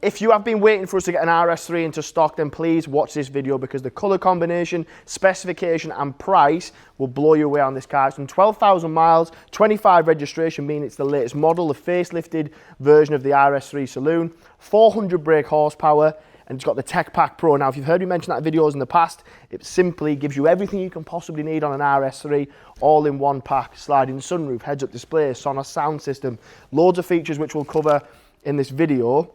If you have been waiting for us to get an RS3 into stock, then please watch this video, because the colour combination, specification and price will blow you away on this car. It's on 12,000 miles, 25 registration, meaning it's the latest model, the facelifted version of the RS3 Saloon, 400 brake horsepower, and it's got the Tech Pack Pro. Now, if you've heard me mention that in videos in the past, it simply gives you everything you can possibly need on an RS3, all in one pack. Sliding sunroof, heads-up display, Sonos sound system, loads of features which we'll cover in this video.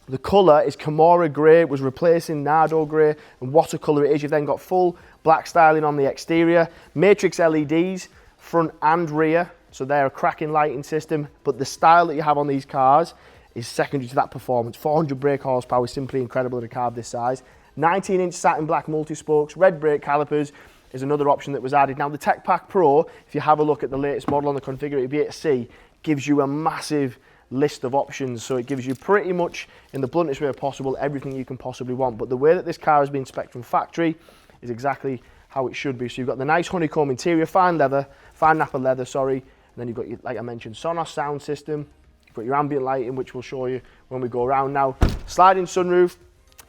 The colour is Kemora Grey, was replacing Nardo Grey, and what a colour it is. You've then got full black styling on the exterior, matrix LEDs, front and rear, so they're a cracking lighting system, but the style that you have on these cars is secondary to that performance. 400 brake horsepower is simply incredible in a car of this size. 19-inch satin black multi-spokes, red brake calipers is another option that was added. Now the Tech Pack Pro, if you have a look at the latest model on the configurator B8C, gives you a massive list of options, so it gives you pretty much, in the bluntest way possible, everything you can possibly want. But the way that this car has been spec'd from factory is exactly how it should be. So you've got the nice honeycomb interior, fine nappa leather, sorry, and then you've got your, like I mentioned, Sonos sound system. You've got your ambient lighting, which we'll show you when we go around. Now, sliding sunroof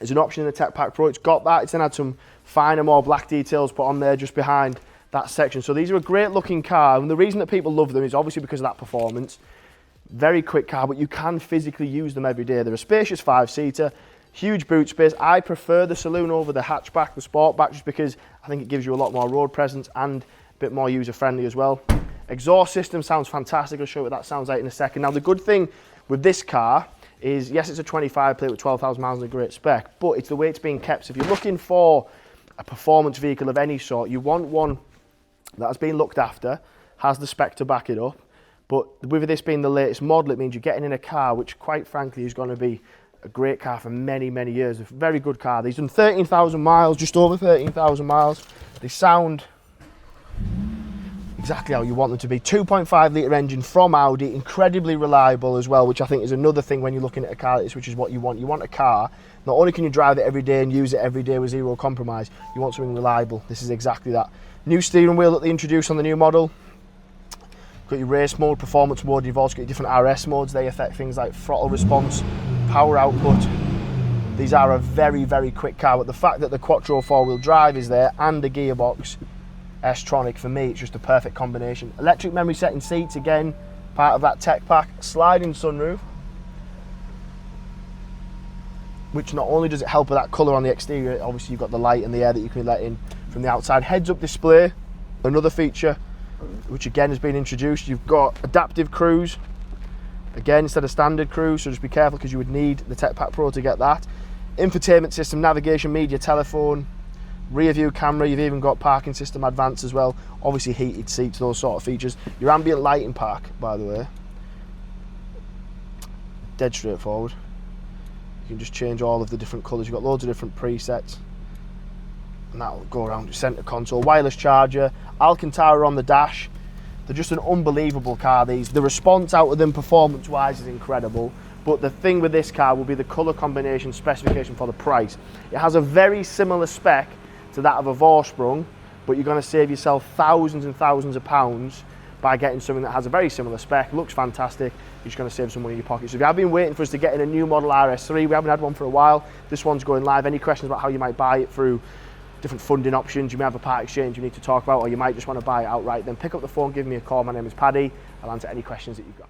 is an option in the Tech Pack Pro. It's got that. It's then had some finer, more black details put on there just behind that section. So these are a great looking car, and the reason that people love them is obviously because of that performance. Very quick car, but you can physically use them every day. They're a spacious 5-seater, huge boot space. I prefer the Saloon over the hatchback, the Sportback, just because I think it gives you a lot more road presence and a bit more user-friendly as well. Exhaust system sounds fantastic. I'll show you what that sounds like in a second. Now, the good thing with this car is, yes, it's a 25 plate with 12,000 miles and a great spec, but it's the way it's being kept. So if you're looking for a performance vehicle of any sort, you want one that has been looked after, has the spec to back it up. But with this being the latest model, it means you're getting in a car which, quite frankly, is going to be a great car for many, many years. A very good car. These done 13,000 miles, just over 13,000 miles. They sound exactly how you want them to be. 2.5 litre engine from Audi, incredibly reliable as well, which I think is another thing when you're looking at a car like this, which is what you want. You want a car, not only can you drive it every day and use it every day with zero compromise, you want something reliable. This is exactly that. New steering wheel that they introduced on the new model. Got your race mode, performance mode, you've also got your different RS modes. They affect things like throttle response, power output. These are a very, very quick car, but the fact that the Quattro 4-wheel drive is there and the gearbox S-tronic, for me, it's just a perfect combination. Electric memory setting seats, again, part of that Tech Pack. Sliding sunroof, which not only does it help with that colour on the exterior, obviously you've got the light and the air that you can let in from the outside. Heads-up display, another feature which again has been introduced. You've got adaptive cruise, again, instead of standard cruise, so just be careful because you would need the Tech Pack Pro to get that. Infotainment system, navigation, media, telephone, rear view camera. You've even got parking system advanced as well, obviously heated seats, those sort of features. Your ambient lighting pack, by the way, dead straightforward. You can just change all of the different colours. You've got loads of different presets, and that'll go around your centre console. Wireless charger, Alcantara on the dash. They're just an unbelievable car, these. The response out of them performance wise is incredible, but the thing with this car will be the colour combination specification for the price. It has a very similar spec to that of a Vorsprung, but you're going to save yourself thousands and thousands of pounds by getting something that has a very similar spec, looks fantastic. You're just going to save some money in your pocket. So if you have been waiting for us to get in a new model RS3, we haven't had one for a while. This one's going live. Any questions about how you might buy it through different funding options, you may have a part exchange you need to talk about, or you might just want to buy it outright, then pick up the phone, give me a call. My name is Paddy. I'll answer any questions that you've got.